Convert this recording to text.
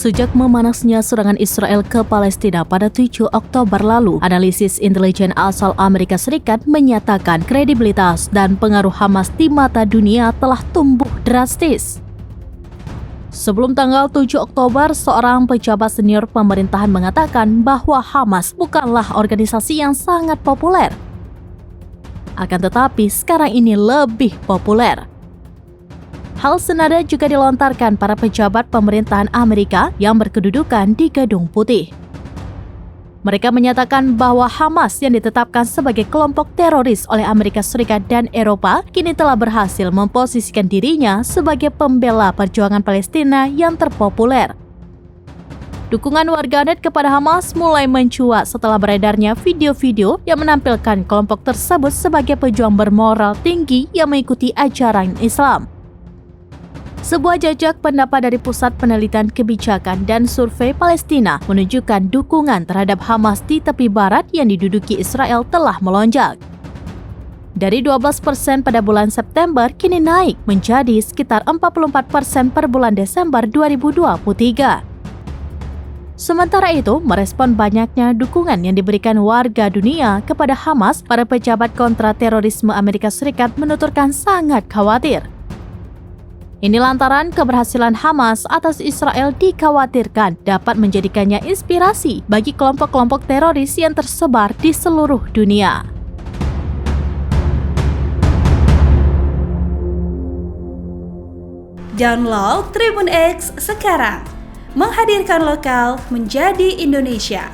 Sejak memanasnya serangan Israel ke Palestina pada 7 Oktober lalu, analisis intelijen asal Amerika Serikat menyatakan kredibilitas dan pengaruh Hamas di mata dunia telah tumbuh drastis. Sebelum tanggal 7 Oktober, seorang pejabat senior pemerintahan mengatakan bahwa Hamas bukanlah organisasi yang sangat populer. Akan tetapi, sekarang ini lebih populer. Hal senada juga dilontarkan para pejabat pemerintahan Amerika yang berkedudukan di Gedung Putih. Mereka menyatakan bahwa Hamas yang ditetapkan sebagai kelompok teroris oleh Amerika Serikat dan Eropa kini telah berhasil memposisikan dirinya sebagai pembela perjuangan Palestina yang terpopuler. Dukungan warganet kepada Hamas mulai mencuat setelah beredarnya video-video yang menampilkan kelompok tersebut sebagai pejuang bermoral tinggi yang mengikuti ajaran Islam. Sebuah jajak pendapat dari Pusat Penelitian Kebijakan dan Survei Palestina menunjukkan dukungan terhadap Hamas di tepi barat yang diduduki Israel telah melonjak. Dari 12% pada bulan September, kini naik menjadi sekitar 44% per bulan Desember 2023. Sementara itu, merespon banyaknya dukungan yang diberikan warga dunia kepada Hamas, para pejabat kontra terorisme Amerika Serikat menuturkan sangat khawatir. Ini lantaran keberhasilan Hamas atas Israel dikhawatirkan dapat menjadikannya inspirasi bagi kelompok-kelompok teroris yang tersebar di seluruh dunia. Download Tribun X sekarang, menghadirkan lokal menjadi Indonesia.